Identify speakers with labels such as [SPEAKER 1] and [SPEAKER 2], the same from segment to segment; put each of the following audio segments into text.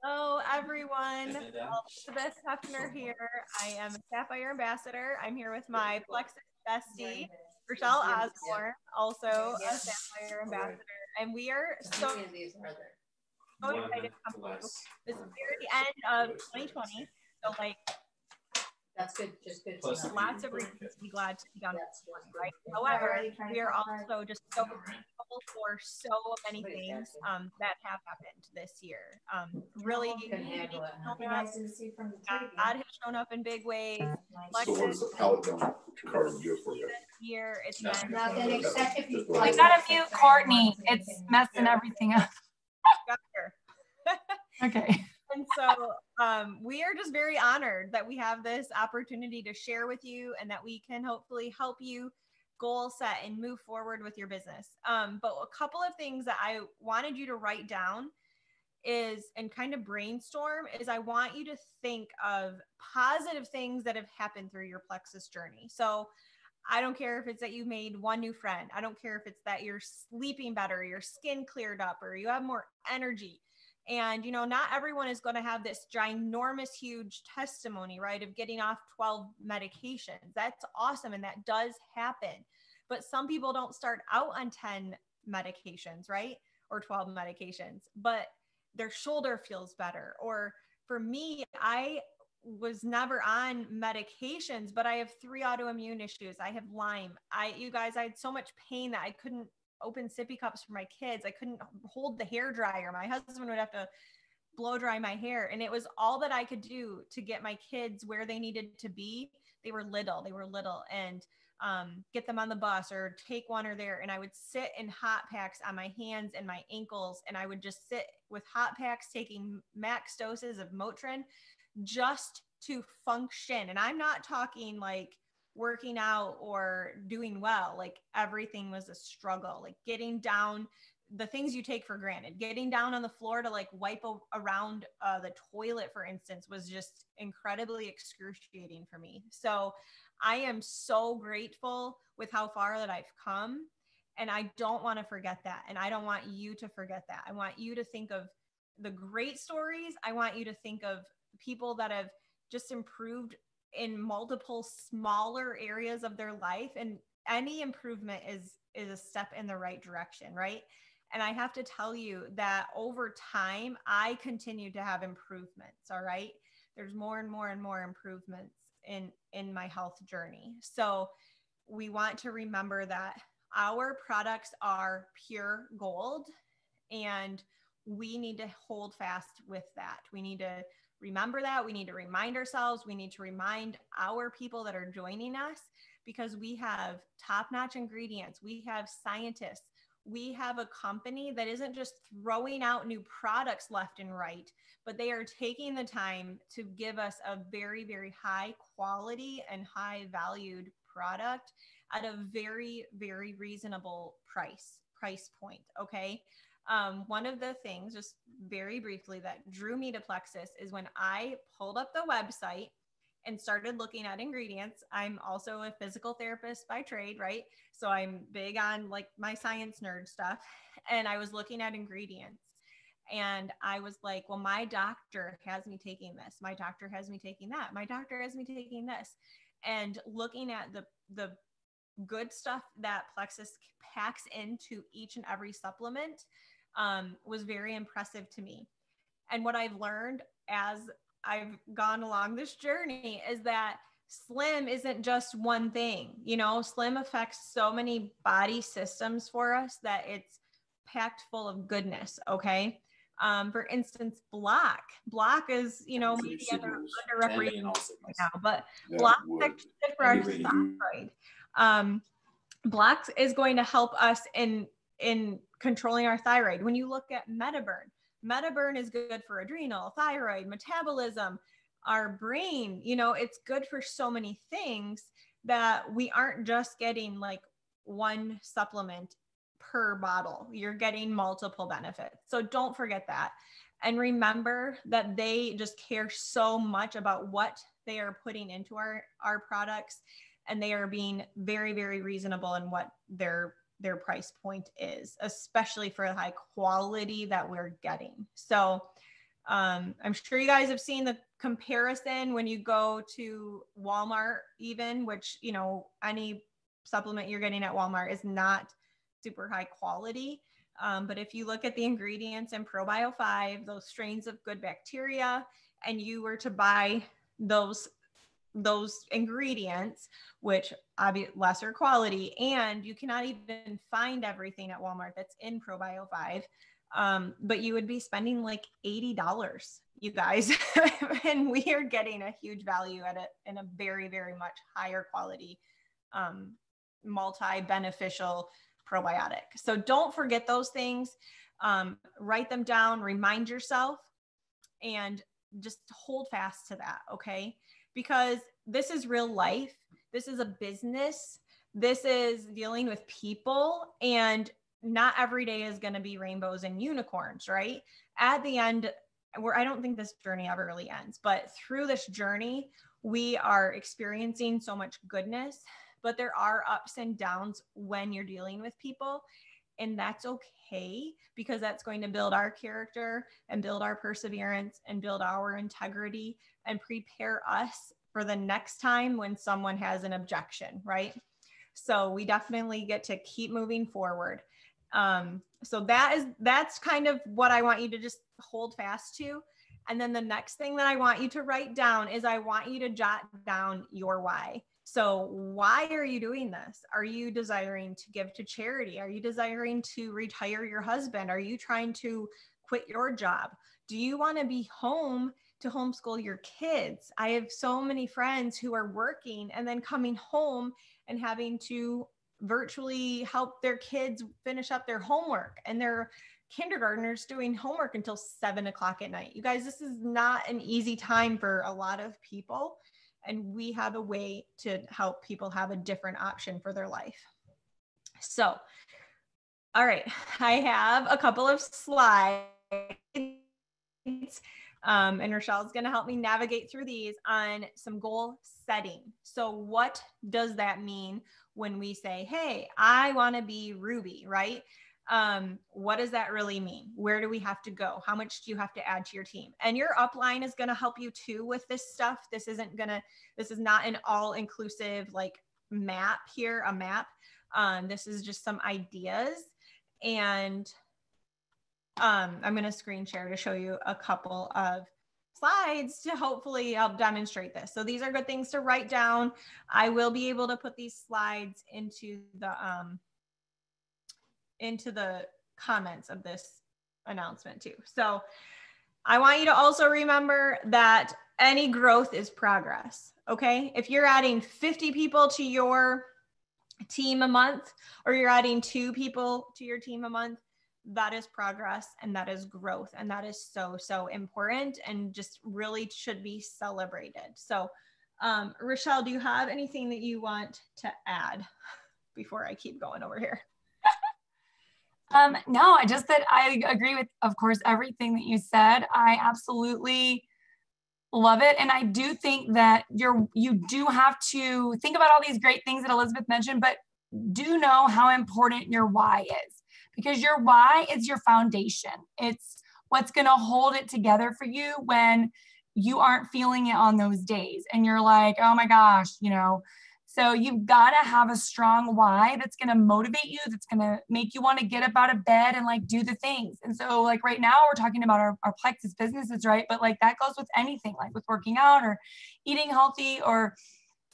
[SPEAKER 1] Hello, everyone. Eilers-Heffner here. I am a Sapphire Ambassador. I'm here with my Plexus bestie, Rochelle Osborne, also a Sapphire Ambassador. And we are so excited to come to you. This is the end of 2020. So, like,
[SPEAKER 2] that's good. Just good.
[SPEAKER 1] Lots of reasons to be glad to be done with 2020, right? However, we are also just so grateful for so many things that have happened this year. Really, God has shown up in big ways.
[SPEAKER 3] So what is the pallet down to Carmen do for you?
[SPEAKER 1] Year, it's
[SPEAKER 2] nothing
[SPEAKER 1] except
[SPEAKER 2] if you
[SPEAKER 4] gotta mute Courtney. It's messing everything up. Okay.
[SPEAKER 1] And so we are just very honored that we have this opportunity to share with you and that we can hopefully help you goal set and move forward with your business. But a couple of things that I wanted you to write down is, and kind of brainstorm, is I want you to think of positive things that have happened through your Plexus journey. So I don't care if it's that you made one new friend. I don't care if it's that you're sleeping better, your skin cleared up, or you have more energy. And, you know, not everyone is going to have this ginormous, huge testimony, right, of getting off 12 medications. That's awesome. And that does happen. But some people don't start out on 10 medications, right? Or 12 medications, but their shoulder feels better. Or for me, I was never on medications, but I have 3 autoimmune issues. I have Lyme. You guys, I had so much pain that I couldn't open sippy cups for my kids. I couldn't hold the hair dryer. My husband would have to blow dry my hair. And it was all that I could do to get my kids where they needed to be. They were little and get them on the bus or take one or there. And I would sit in hot packs on my hands and my ankles. And I would just sit with hot packs, taking max doses of Motrin just to function. And I'm not talking like working out or doing well. Like everything was a struggle, like getting down, the things you take for granted, getting down on the floor to like wipe around the toilet, for instance, was just incredibly excruciating for me. So I am so grateful with how far that I've come. And I don't want to forget that. And I don't want you to forget that. I want you to think of the great stories. I want you to think of people that have just improved in multiple smaller areas of their life, and any improvement is a step in the right direction, right? And I have to tell you that over time, I continue to have improvements. All right. There's more and more and more improvements in my health journey. So we want to remember that our products are pure gold, and we need to hold fast with that. We need to remember that. We need to remind ourselves. We need to remind our people that are joining us, because we have top-notch ingredients. We have scientists. We have a company that isn't just throwing out new products left and right, but they are taking the time to give us a very, very high quality and high valued product at a very, very reasonable price point. Okay. One of the things, just very briefly, that drew me to Plexus is when I pulled up the website and started looking at ingredients. I'm also a physical therapist by trade, right? So I'm big on like my science nerd stuff. And I was looking at ingredients and I was like, well, my doctor has me taking this. My doctor has me taking that. My doctor has me taking this. And looking at the good stuff that Plexus packs into each and every supplement was very impressive to me. And what I've learned as I've gone along this journey is that Slim isn't just one thing. You know, Slim affects so many body systems for us that it's packed full of goodness. Okay. For instance, Block is, you know, maybe underrepresented right now, but Block is actually good for our thyroid. Block is going to help us in controlling our thyroid. When you look at Metaburn is good for adrenal, thyroid, metabolism, our brain. You know, it's good for so many things that we aren't just getting like one supplement per bottle. You're getting multiple benefits. So don't forget that. And remember that they just care so much about what they are putting into our products, and they are being very, very reasonable in what their price point is, especially for the high quality that we're getting. So I'm sure you guys have seen the comparison when you go to Walmart, even, which, you know, any supplement you're getting at Walmart is not super high quality. But if you look at the ingredients in ProBio 5, those strains of good bacteria, and you were to buy those ingredients, which obviously lesser quality, and you cannot even find everything at Walmart that's in ProBio 5. But you would be spending like $80, you guys, and we are getting a huge value at it in a very, very much higher quality, multi-beneficial probiotic. So don't forget those things. Write them down, remind yourself, and just hold fast to that. Okay. Because this is real life. This is a business. This is dealing with people, and not every day is going to be rainbows and unicorns, right? At the end, I don't think this journey ever really ends, but through this journey, we are experiencing so much goodness, but there are ups and downs when you're dealing with people. And that's okay, because that's going to build our character and build our perseverance and build our integrity and prepare us for the next time when someone has an objection, right? So we definitely get to keep moving forward. So that's kind of what I want you to just hold fast to. And then the next thing that I want you to write down is I want you to jot down your why. So why are you doing this? Are you desiring to give to charity? Are you desiring to retire your husband? Are you trying to quit your job? Do you want to be home to homeschool your kids? I have so many friends who are working and then coming home and having to virtually help their kids finish up their homework, and their kindergartners doing homework until 7 o'clock at night. You guys, this is not an easy time for a lot of people. And we have a way to help people have a different option for their life. So, all right, I have a couple of slides, and Rochelle's going to help me navigate through these on some goal setting. So what does that mean when we say, hey, I want to be Ruby, right? What does that really mean? Where do we have to go? How much do you have to add to your team? And your upline is going to help you too with this stuff. This is not an all-inclusive like map here, a map. This is just some ideas. And I'm going to screen share to show you a couple of slides to hopefully help demonstrate this. So these are good things to write down. I will be able to put these slides into the comments of this announcement too. So I want you to also remember that any growth is progress. Okay. If you're adding 50 people to your team a month, or you're adding 2 people to your team a month, that is progress and that is growth. And that is so, so important and just really should be celebrated. So, Rochelle, do you have anything that you want to add before I keep going over here?
[SPEAKER 4] No, I agree with, of course, everything that you said. I absolutely love it. And I do think that you do have to think about all these great things that Elizabeth mentioned, but do know how important your why is, because your why is your foundation. It's what's going to hold it together for you when you aren't feeling it on those days. And you're like, oh my gosh, so you've got to have a strong why that's going to motivate you, that's going to make you want to get up out of bed and like do the things. And so like right now we're talking about our Plexus businesses, right? But like that goes with anything, like with working out or eating healthy, or,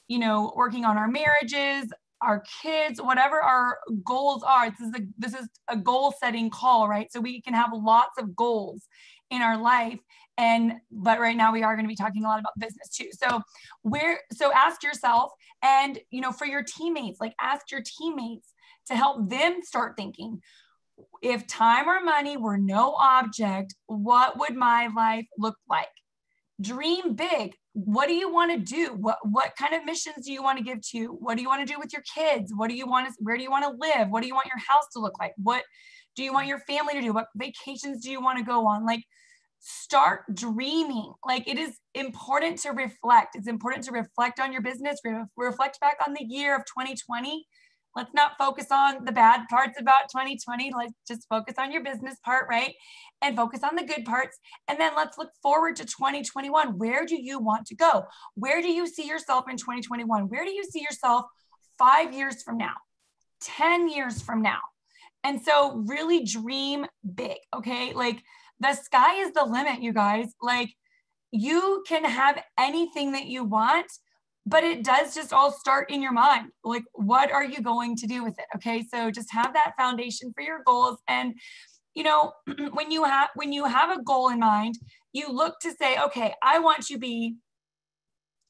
[SPEAKER 4] working on our marriages, our kids, whatever our goals are. This is a goal setting call, right? So we can have lots of goals in our life. But right now we are going to be talking a lot about business too. So ask yourself, and, for your teammates, like ask your teammates to help them start thinking, if time or money were no object, what would my life look like? Dream big. What do you want to do? What kind of missions do you want to give to? What do you want to do with your kids? Where do you want to live? What do you want your house to look like? What do you want your family to do? What vacations do you want to go on? Like, start dreaming. Like, it is important to reflect. It's important to reflect on your business, reflect back on the year of 2020, Let's not focus on the bad parts about 2020. Let's just focus on your business part, right? And focus on the good parts. And then let's look forward to 2021. Where do you want to go? Where do you see yourself in 2021? Where do you see yourself 5 years from now, 10 years from now? And so really dream big, okay? Like the sky is the limit, you guys. Like you can have anything that you want, but it does just all start in your mind. Like, what are you going to do with it? Okay. So just have that foundation for your goals. And, you know, when you have a goal in mind, you look to say, okay, I want to be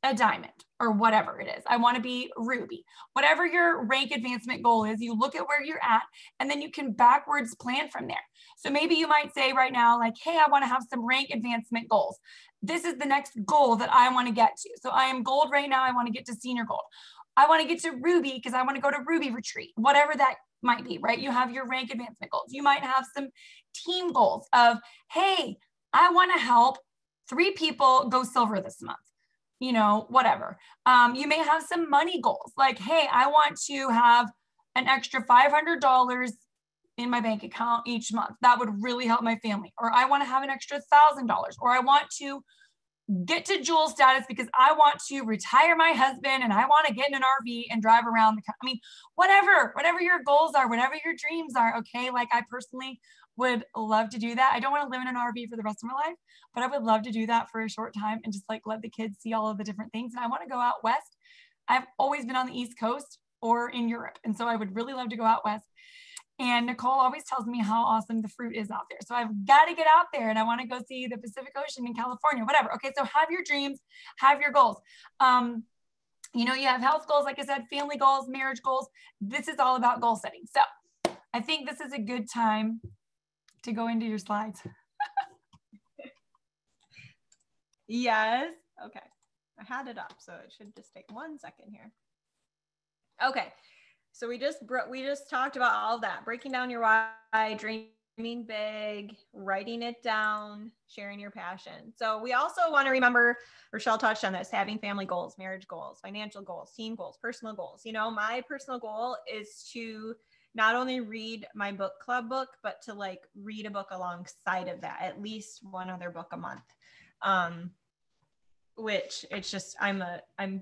[SPEAKER 4] a diamond or whatever it is. I want to be ruby. Whatever your rank advancement goal is, you look at where you're at and then you can backwards plan from there. So maybe you might say right now, like, hey, I want to have some rank advancement goals. This is the next goal that I want to get to. So I am gold right now. I want to get to senior gold. I want to get to ruby because I want to go to ruby retreat, whatever that might be, right? You have your rank advancement goals. You might have some team goals of, hey, I want to help 3 people go silver this month. You know, whatever. You may have some money goals like, hey, I want to have an extra $500 in my bank account each month. That would really help my family. Or I want to have an extra $1,000, or I want to get to jewel status because I want to retire my husband and I want to get in an RV and drive around the country. I mean, whatever your goals are, whatever your dreams are. Okay. Like I personally would love to do that. I don't want to live in an RV for the rest of my life, but I would love to do that for a short time and just like let the kids see all of the different things. And I want to go out west. I've always been on the East Coast or in Europe. And so I would really love to go out west. And Nicole always tells me how awesome the fruit is out there. So I've got to get out there and I want to go see the Pacific Ocean in California, whatever. Okay. So have your dreams, have your goals. You know, you have health goals, like I said, family goals, marriage goals. This is all about goal setting. So I think this is a good time to go into your slides.
[SPEAKER 1] Yes. Okay. I had it up, so it should just take 1 second here. Okay. So we just talked about all of that, breaking down your why, dreaming big, writing it down, sharing your passion. So we also want to remember, Rochelle touched on this, having family goals, marriage goals, financial goals, team goals, personal goals. You know, my personal goal is to not only read my book club book, but to like read a book alongside of that, at least one other book a month. Which it's just, I'm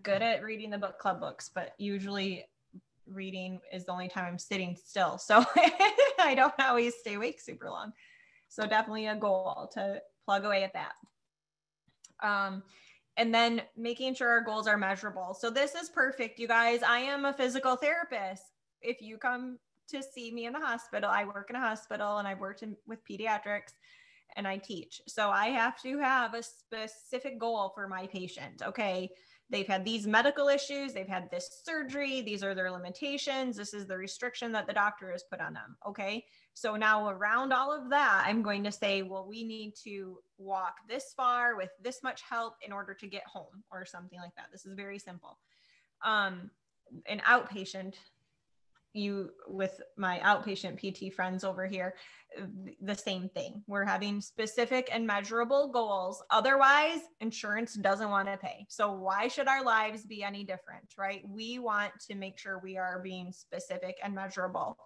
[SPEAKER 1] good at reading the book club books, but usually reading is the only time I'm sitting still. So I don't always stay awake super long. So definitely a goal to plug away at that. And then making sure our goals are measurable. So this is perfect, you guys. I am a physical therapist. If you come to see me in the hospital, I work in a hospital and I've worked with pediatrics and I teach. So I have to have a specific goal for my patient. Okay. They've had these medical issues. They've had this surgery. These are their limitations. This is the restriction that the doctor has put on them. Okay. So now around all of that, I'm going to say, well, we need to walk this far with this much help in order to get home or something like that. This is very simple. An outpatient, with my outpatient PT friends over here, the same thing. We're having specific and measurable goals. Otherwise, insurance doesn't want to pay. So why should our lives be any different, right? We want to make sure we are being specific and measurable.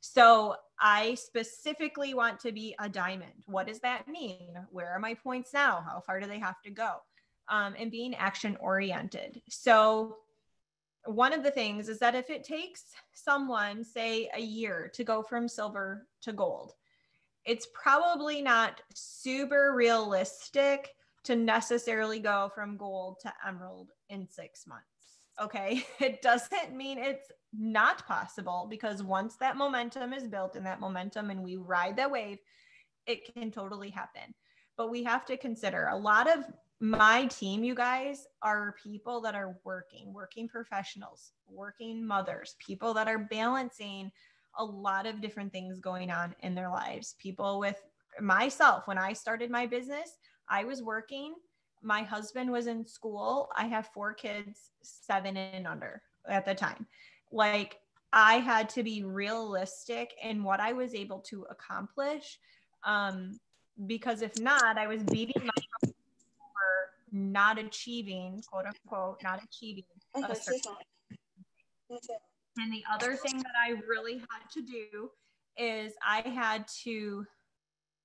[SPEAKER 1] So I specifically want to be a diamond. What does that mean? Where are my points now? How far do they have to go? And being action oriented. So one of the things is that if it takes someone, say, a year to go from silver to gold, it's probably not super realistic to necessarily go from gold to emerald in 6 months. Okay. It doesn't mean it's not possible, because once that momentum is built and we ride that wave, it can totally happen. But we have to consider a lot of my team, you guys, are people that are working professionals, working mothers, people that are balancing a lot of different things going on in their lives. People with myself, when I started my business, I was working. My husband was in school. I have 4 kids, 7 and under at the time. Like, I had to be realistic in what I was able to accomplish. Because if not, I was beating myself for not achieving, quote unquote, not achieving. And the other thing that I really had to do is I had to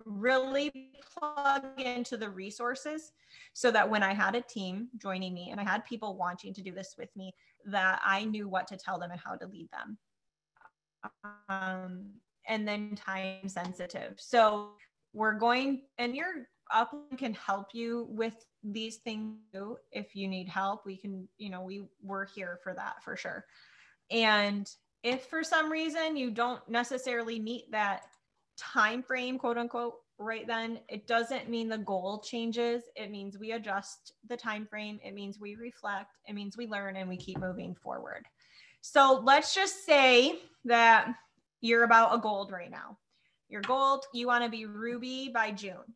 [SPEAKER 1] really plug into the resources so that when I had a team joining me and I had people wanting to do this with me, that I knew what to tell them and how to lead them. And then time sensitive. So we're going, and your upline can help you with these things too. If you need help, we can, we're here for that for sure. And if for some reason you don't necessarily meet that time frame, quote unquote, right then, it doesn't mean the goal changes. It means we adjust the time frame. It means we reflect. It means we learn and we keep moving forward. So let's just say that you're about a gold right now. Your gold, you want to be Ruby by June.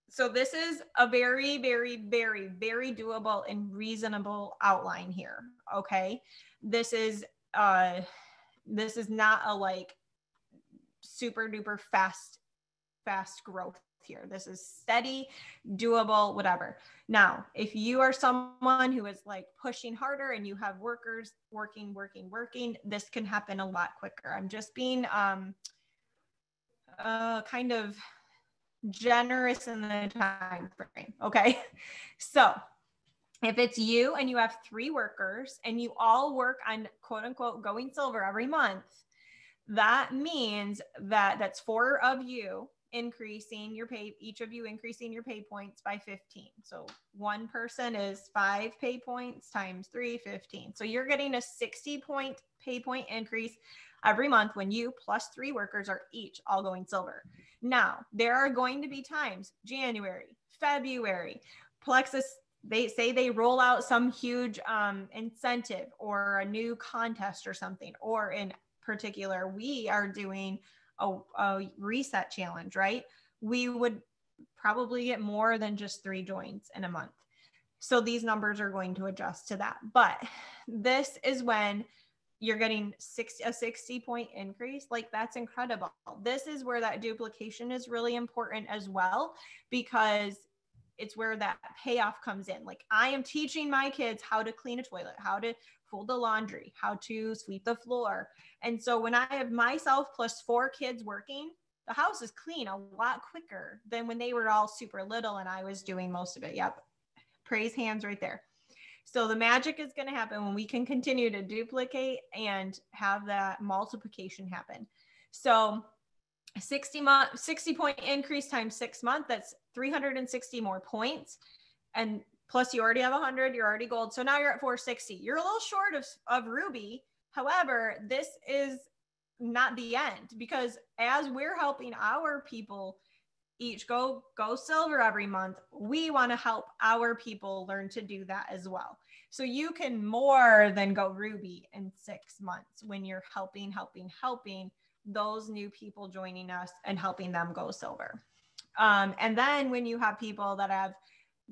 [SPEAKER 1] So this is a very, very, very, very doable and reasonable outline here. Okay. This is not a like super duper fast growth here. This is steady, doable, whatever. Now, if you are someone who is like pushing harder and you have workers working, this can happen a lot quicker. I'm just being kind of generous in the time frame. Okay. So if it's you and you have 3 workers and you all work on quote unquote going silver every month, that means that that's 4 of you increasing your pay, each of you increasing your pay points by 15. So one person is 5 pay points times 3, 15. So you're getting a 60-point pay point increase every month when you plus 3 workers are each all going silver. Now, there are going to be times, January, February, Plexus, they say they roll out some huge incentive or a new contest or something, or in particular, we are doing a reset challenge, right? We would probably get more than just 3 joins in a month. So these numbers are going to adjust to that. But this is when you're getting a 60-point increase. Like, that's incredible. This is where that duplication is really important as well, because it's where that payoff comes in. Like, I am teaching my kids how to clean a toilet, how to fold the laundry, how to sweep the floor. And so when I have myself plus 4 kids working, the house is clean a lot quicker than when they were all super little and I was doing most of it. Yep. Praise hands right there. So the magic is going to happen when we can continue to duplicate and have that multiplication happen. So 60-point increase times 6 months, that's 360 more points. And plus you already have 100, you're already gold. So now you're at 460. You're a little short of Ruby. However, this is not the end, because as we're helping our people each go silver every month, we want to help our people learn to do that as well. So you can more than go Ruby in 6 months when you're helping those new people joining us and helping them go silver. And then when you have people that have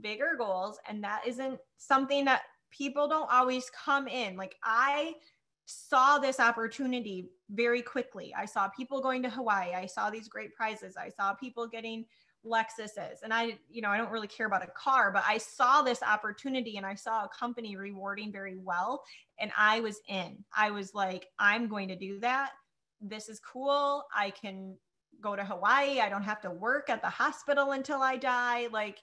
[SPEAKER 1] bigger goals, and that isn't something that people don't always come in. Like, I saw this opportunity very quickly. I saw people going to Hawaii. I saw these great prizes. I saw people getting Lexuses. And I don't really care about a car, but I saw this opportunity and I saw a company rewarding very well. And I was in. I was like, I'm going to do that. This is cool. I can go to Hawaii. I don't have to work at the hospital until I die. Like,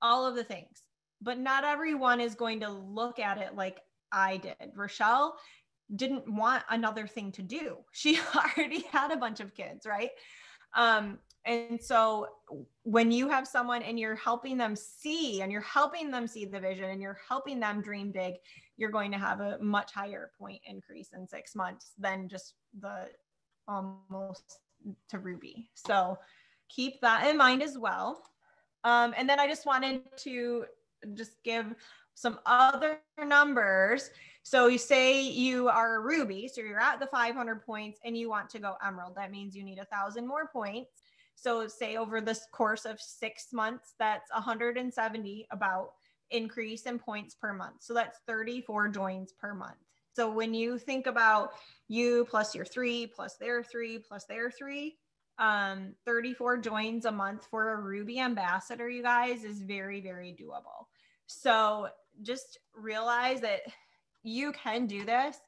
[SPEAKER 1] all of the things. But not everyone is going to look at it like I did. Rochelle didn't want another thing to do. She already had a bunch of kids, right? And so when you have someone and you're helping them see the vision and you're helping them dream big, you're going to have a much higher point increase in 6 months than just the almost to Ruby. So keep that in mind as well. And then I just wanted to just give some other numbers. So you say you are a Ruby, so you're at the 500 points and you want to go Emerald. That means you need 1,000 more points. So say over this course of 6 months, that's 170 about increase in points per month. So that's 34 joins per month. So when you think about you plus your 3 plus their 3 plus their 3, 34 joins a month for a Ruby ambassador, you guys, is very, very doable. So just realize that you can do this.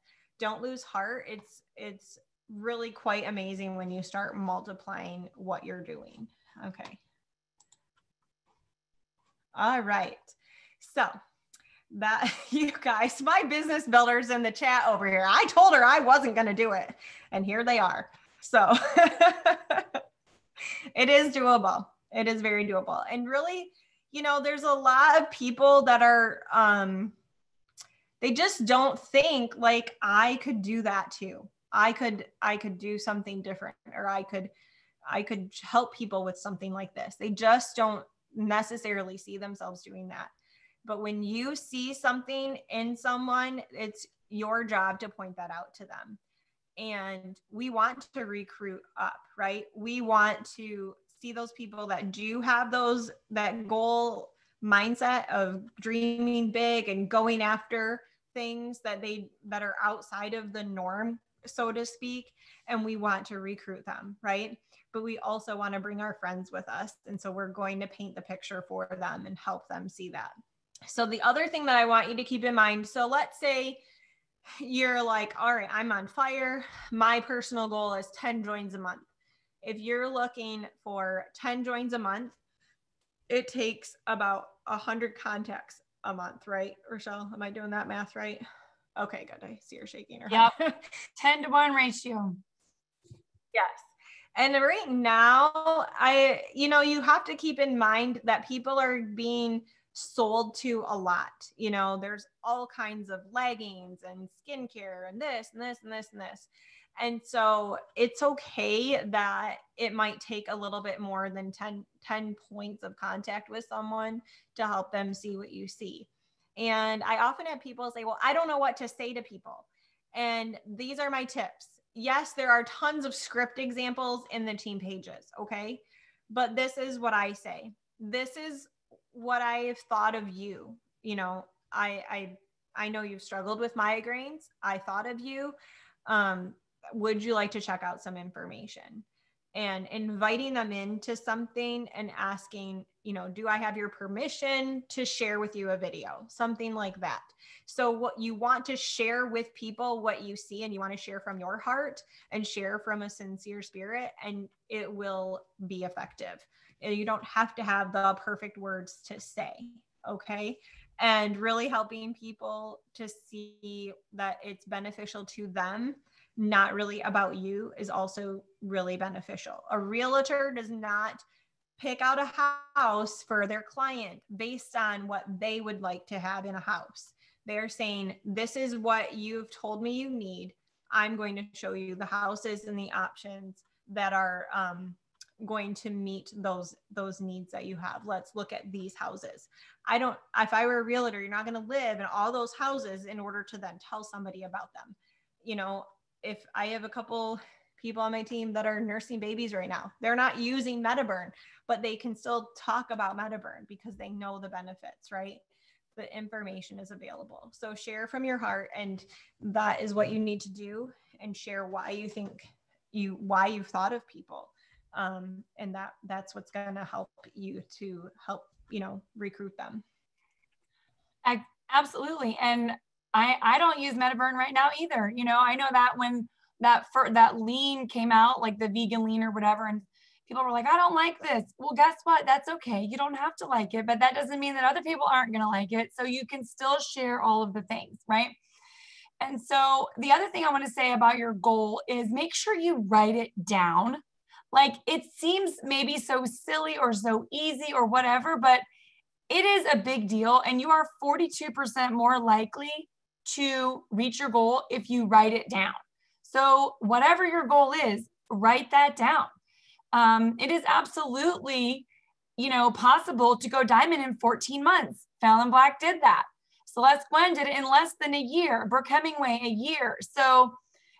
[SPEAKER 1] don't lose heart. It's really quite amazing when you start multiplying what you're doing. Okay. All right. So that, you guys, my business builders in the chat over here, I told her I wasn't going to do it, and here they are. So it is doable. It is very doable. And really, there's a lot of people that are, they just don't think like, I could do that too. I could do something different, or I could help people with something like this. They just don't necessarily see themselves doing that. But when you see something in someone, it's your job to point that out to them. And we want to recruit up, right? We want to see those people that do have that goal mindset of dreaming big and going after things that are outside of the norm, so to speak. And we want to recruit them, right? But we also want to bring our friends with us. And so we're going to paint the picture for them and help them see that. So the other thing that I want you to keep in mind, so let's say you're like, all right, I'm on fire. My personal goal is 10 joins a month. If you're looking for 10 joins a month, it takes about 100 contacts a month, right? Rochelle, am I doing that math right? Okay, good. I see her shaking her head.
[SPEAKER 4] Yep. 10-to-1 ratio.
[SPEAKER 1] Yes. And right now, you have to keep in mind that people are being sold to a lot. There's all kinds of leggings and skincare and this and this and this and this. And so it's okay that it might take a little bit more than 10 points of contact with someone to help them see what you see. And I often have people say, well, I don't know what to say to people. And these are my tips. Yes, there are tons of script examples in the team pages. Okay. But this is what I say. This is what I've thought of you. I know you've struggled with migraines. I thought of you. Would you like to check out some information? And inviting them into something and asking, do I have your permission to share with you a video? Something like that. So what you want to share with people, what you see, and you want to share from your heart and share from a sincere spirit, and it will be effective. You don't have to have the perfect words to say, okay? And really helping people to see that it's beneficial to them, not really about you, is also really beneficial. A realtor does not pick out a house for their client based on what they would like to have in a house. They're saying, this is what you've told me you need. I'm going to show you the houses and the options that are going to meet those needs that you have. Let's look at these houses. If I were a realtor, you're not going to live in all those houses in order to then tell somebody about them. If I have a couple people on my team that are nursing babies right now, they're not using MetaBurn, but they can still talk about MetaBurn because they know the benefits, right? The information is available. So share from your heart, and that is what you need to do, and share why you think why you've thought of people. And that's what's going to help you to help, recruit them.
[SPEAKER 4] Absolutely. And I don't use MetaBurn right now either. I know that when that lean came out, like the vegan lean or whatever, and people were like, I don't like this. Well, guess what? That's okay. You don't have to like it, but that doesn't mean that other people aren't going to like it. So you can still share all of the things, right? And so the other thing I want to say about your goal is make sure you write it down. Like, it seems maybe so silly or so easy or whatever, but it is a big deal. And you are 42% more likely to reach your goal if you write it down. So whatever your goal is, write that down. It is absolutely, possible to go diamond in 14 months. Fallon Black did that. Celeste Gwen did it in less than a year. Brooke Hemingway, a year. So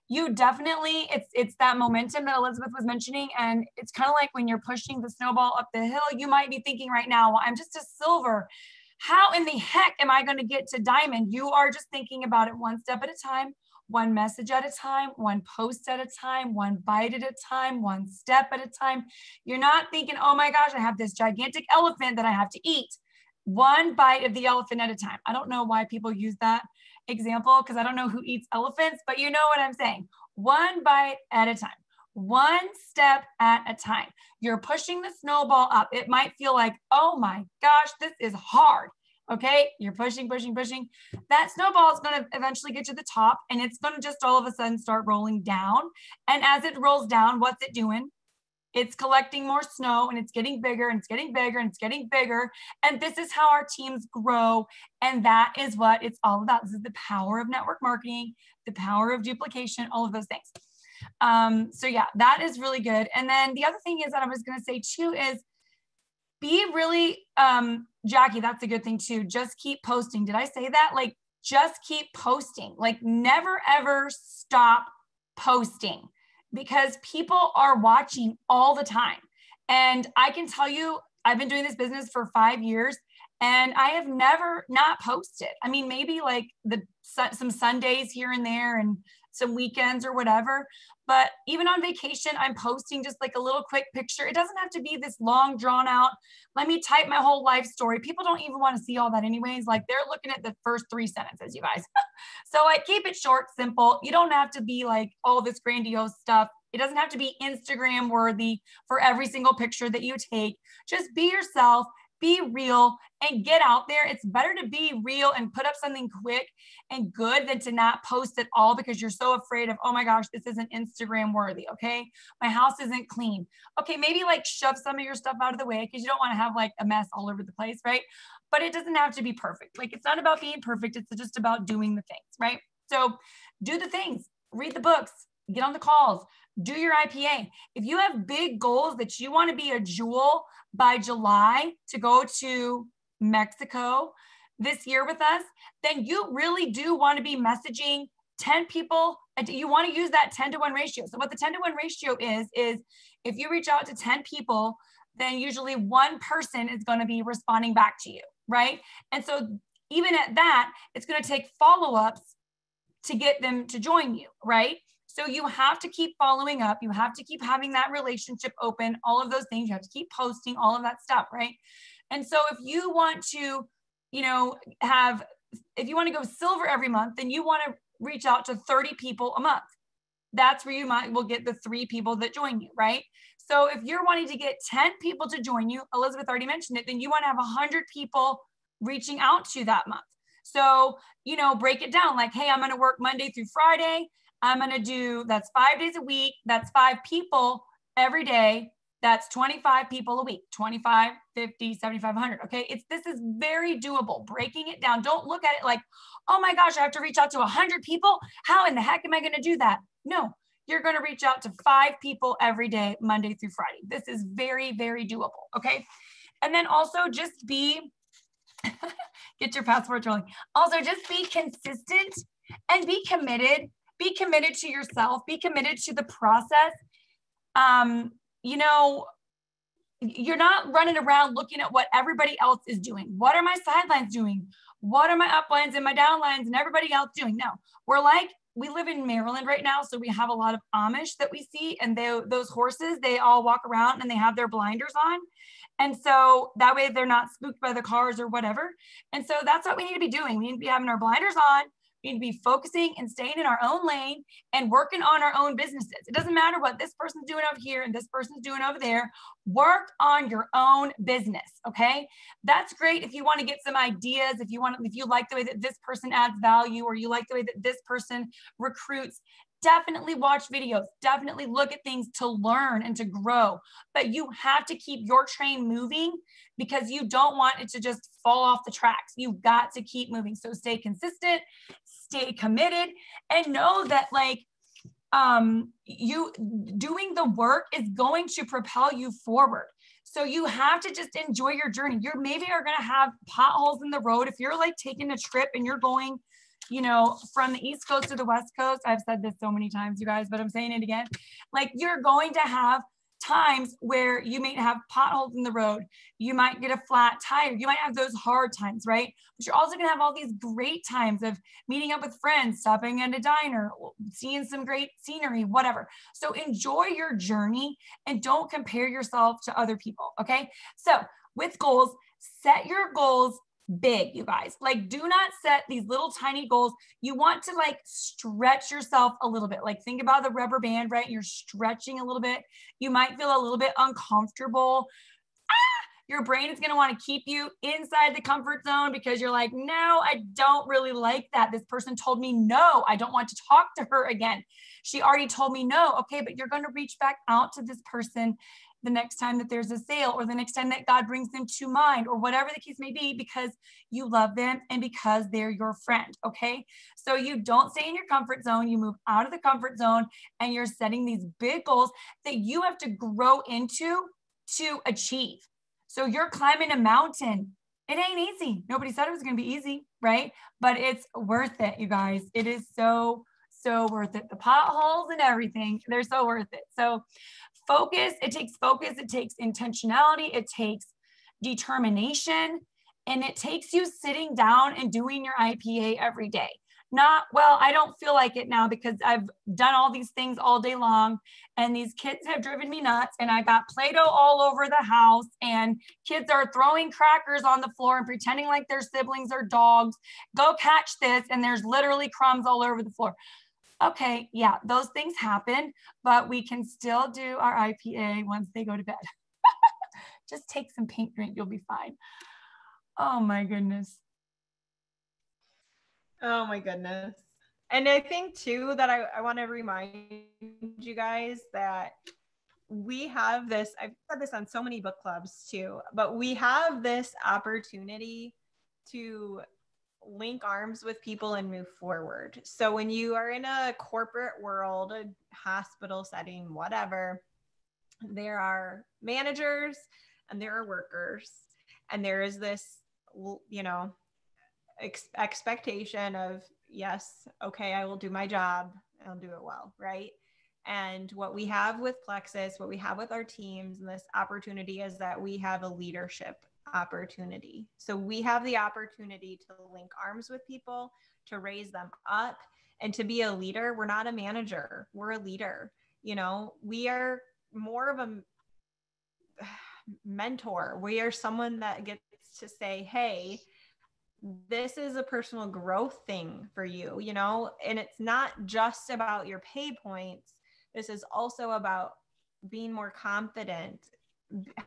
[SPEAKER 4] you definitely, it's that momentum that Elizabeth was mentioning. And it's kind of like when you're pushing the snowball up the hill, you might be thinking right now, well, I'm just a silver. How in the heck am I going to get to diamond? You are just thinking about it one step at a time, one message at a time, one post at a time, one bite at a time, one step at a time. You're not thinking, oh my gosh, I have this gigantic elephant that I have to eat. One bite of the elephant at a time. I don't know why people use that example because I don't know who eats elephants, but you know what I'm saying. One bite at a time, one step at a time. You're pushing the snowball up. It might feel like, oh my gosh, this is hard. Okay, you're pushing, pushing, pushing. That snowball is going to eventually get to the top, and it's going to just all of a sudden start rolling down. And as it rolls down, what's it doing? It's collecting more snow, and it's getting bigger, and it's getting bigger, and it's getting bigger. And this is how our teams grow. And that is what it's all about. This is the power of network marketing, the power of duplication, all of those things. So yeah, that is really good. And then the other thing is that I was going to say too is be really, Jackie, that's a good thing too. Just keep posting. Did I say that? Like, just keep posting. Like, never, ever stop posting because people are watching all the time. And I can tell you, I've been doing this business for 5 years and I have never not posted. I mean, maybe like some Sundays here and there and some weekends or whatever. But even on vacation, I'm posting just like a little quick picture. It doesn't have to be this long drawn out. Let me type my whole life story. People don't even want to see all that anyways. Like they're looking at the first 3 sentences, you guys. So like keep it short, simple. You don't have to be like all this grandiose stuff. It doesn't have to be Instagram worthy for every single picture that you take. Just be yourself. Be real and get out there. It's better to be real and put up something quick and good than to not post at all because you're so afraid of, oh my gosh, this isn't Instagram worthy. Okay. My house isn't clean. Okay. Maybe like shove some of your stuff out of the way because you don't want to have like a mess all over the place. Right. But it doesn't have to be perfect. Like it's not about being perfect. It's just about doing the things. Right. So do the things, read the books, get on the calls, do your IPA. If you have big goals that you want to be a jewel by July to go to Mexico this year with us, then you really do want to be messaging 10 people. You want to use that 10-to-1 ratio. So what the 10-to-1 ratio is if you reach out to 10 people, then usually one person is going to be responding back to you, right? And so even at that, it's going to take follow-ups to get them to join you, right? So you have to keep following up. You have to keep having that relationship open, all of those things. You have to keep posting all of that stuff, right? And so if you want to, if you want to go silver every month, then you want to reach out to 30 people a month. That's where you will get the 3 people that join you, right? So if you're wanting to get 10 people to join you, Elizabeth already mentioned it, then you want to have 100 people reaching out to you that month. So, break it down like, hey, I'm going to work Monday through Friday. I'm going to do, that's 5 days a week. That's 5 people every day. That's 25 people a week, 25, 50, 75, 100. Okay. This is very doable. Breaking it down. Don't look at it like, oh my gosh, I have to reach out to 100 people. How in the heck am I going to do that? No, you're going to reach out to 5 people every day, Monday through Friday. This is very, very doable. Okay. And then also just get your passport rolling. Also just be consistent and be committed. Be committed to yourself. Be committed to the process. You're not running around looking at what everybody else is doing. What are my sidelines doing? What are my uplines and my downlines and everybody else doing? No, we live in Maryland right now. So we have a lot of Amish that we see, and those horses, they all walk around and they have their blinders on. And so that way they're not spooked by the cars or whatever. And so that's what we need to be doing. We need to be having our blinders on. We need to be focusing and staying in our own lane and working on our own businesses. It doesn't matter what this person's doing over here and this person's doing over there. Work on your own business, okay? That's great if you want to get some ideas, if you like the way that this person adds value or you like the way that this person recruits. Definitely watch videos, definitely look at things to learn and to grow, but you have to keep your train moving because you don't want it to just fall off the tracks. You've got to keep moving. So stay consistent, stay committed, and know that you doing the work is going to propel you forward. So you have to just enjoy your journey. You maybe are going to have potholes in the road. If you're like taking a trip and you're going from the East Coast to the West Coast, I've said this so many times, you guys, but I'm saying it again. Like you're going to have times where you may have potholes in the road. You might get a flat tire. You might have those hard times, right? But you're also going to have all these great times of meeting up with friends, stopping at a diner, seeing some great scenery, whatever. So enjoy your journey and don't compare yourself to other people. Okay. So with goals, set your goals big, you guys. Like, do not set these little tiny goals. You want to like stretch yourself a little bit. Like, think about the rubber band, right? You're stretching a little bit. You might feel a little bit uncomfortable. Your brain is going to want to keep you inside the comfort zone because you're like, no, I don't really like that. This person told me no. I don't want to talk to her again. She already told me no. Okay, but you're going to reach back out to this person the next time that there's a sale, or the next time that God brings them to mind, or whatever the case may be, because you love them and because they're your friend. Okay. So you don't stay in your comfort zone. You move out of the comfort zone and you're setting these big goals that you have to grow into to achieve. So you're climbing a mountain. It ain't easy. Nobody said it was going to be easy, right? But it's worth it, you guys. It is so worth it. The potholes and everything, they're so worth it. So focus, it takes intentionality, it takes determination, and it takes you sitting down and doing your IPA every day. Not, well, I don't feel like it now because I've done all these things all day long and these kids have driven me nuts and I got Play-Doh all over the house and kids are throwing crackers on the floor and pretending like their siblings are dogs. Go catch this, and there's literally crumbs all over the floor. Okay, yeah, those things happen, but we can still do our IPA once they go to bed. Just take some paint drink, you'll be fine. Oh my goodness.
[SPEAKER 1] Oh my goodness. And I think too that I want to remind you guys that we have this, I've said this on so many book clubs too, but we have this opportunity to link arms with people and move forward. So when you are in a corporate world, a hospital setting, whatever, there are managers and there are workers, and there is this, you know, expectation of, yes, okay, I will do my job, I'll do it well, right? And what we have with Plexus, what we have with our teams and this opportunity is that we have a leadership opportunity. So we have the opportunity to link arms with people, to raise them up, and to be a leader. We're not a manager, we're a leader. You know, we are more of a mentor. We are someone that gets to say, hey, this is a personal growth thing for you, you know, and it's not just about your pay points. This is also about being more confident,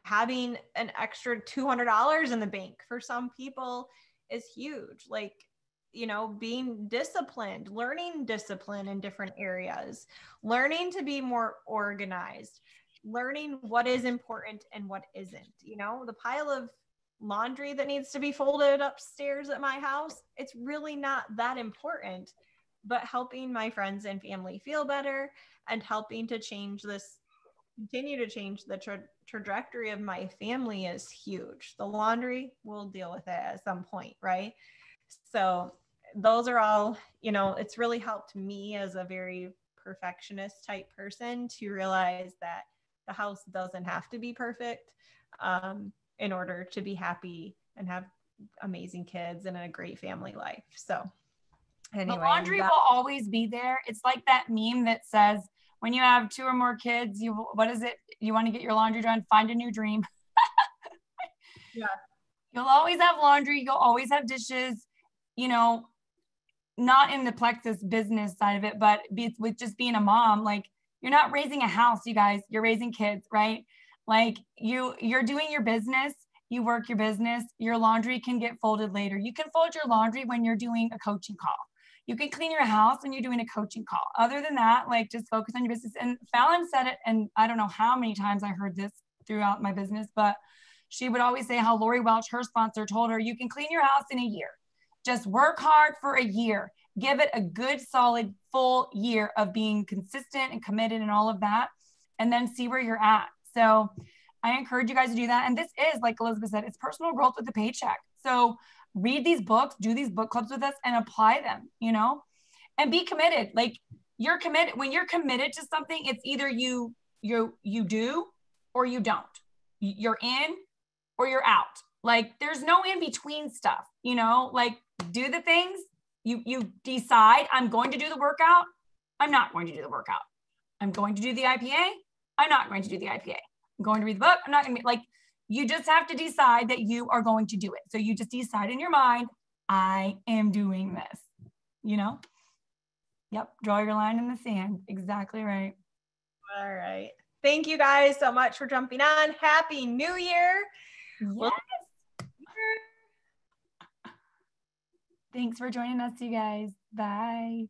[SPEAKER 1] having an extra $200 in the bank for some people is huge. Like, you know, being disciplined, learning discipline in different areas, learning to be more organized, learning what is important and what isn't. You know, the pile of laundry that needs to be folded upstairs at my house, it's really not that important, but helping my friends and family feel better and helping to change this, continue to change the trajectory of my family is huge. The laundry, we'll deal with it at some point, right? So those are all, you know, it's really helped me as a very perfectionist type person to realize that the house doesn't have to be perfect in order to be happy and have amazing kids and a great family life. So anyway,
[SPEAKER 4] the laundry will always be there. It's like that meme that says, when you have 2 or more kids, what is it? You want to get your laundry done, find a new dream.
[SPEAKER 1] Yeah.
[SPEAKER 4] You'll always have laundry. You'll always have dishes, you know, not in the Plexus business side of it, but with just being a mom. Like, you're not raising a house, you guys, you're raising kids, right? Like, you're doing your business, you work your business, your laundry can get folded later. You can fold your laundry when you're doing a coaching call. You can clean your house when you're doing a coaching call. Other than that, like, just focus on your business. And Fallon said it, and I don't know how many times I heard this throughout my business, but she would always say how Lori Welch, her sponsor, told her, you can clean your house in a year. Just work hard for a year. Give it a good, solid, full year of being consistent and committed and all of that, and then see where you're at. So I encourage you guys to do that. And this is, like Elizabeth said, it's personal growth with a paycheck. So read these books, do these book clubs with us, and apply them, you know, and be committed. Like, you're committed. When you're committed to something, it's either you do or you don't. You're in or you're out. Like, there's no in between stuff, you know, like, do the things. You decide, I'm going to do the workout. I'm not going to do the workout. I'm going to do the IPA. I'm not going to do the IPA. I'm going to read the book. I'm not going to be like, You just have to decide that you are going to do it. So you just decide in your mind, I am doing this, you know? Yep. Draw your line in the sand. Exactly right.
[SPEAKER 1] All right. Thank you guys so much for jumping on. Happy New Year.
[SPEAKER 4] Yes. Thanks for joining us, you guys. Bye.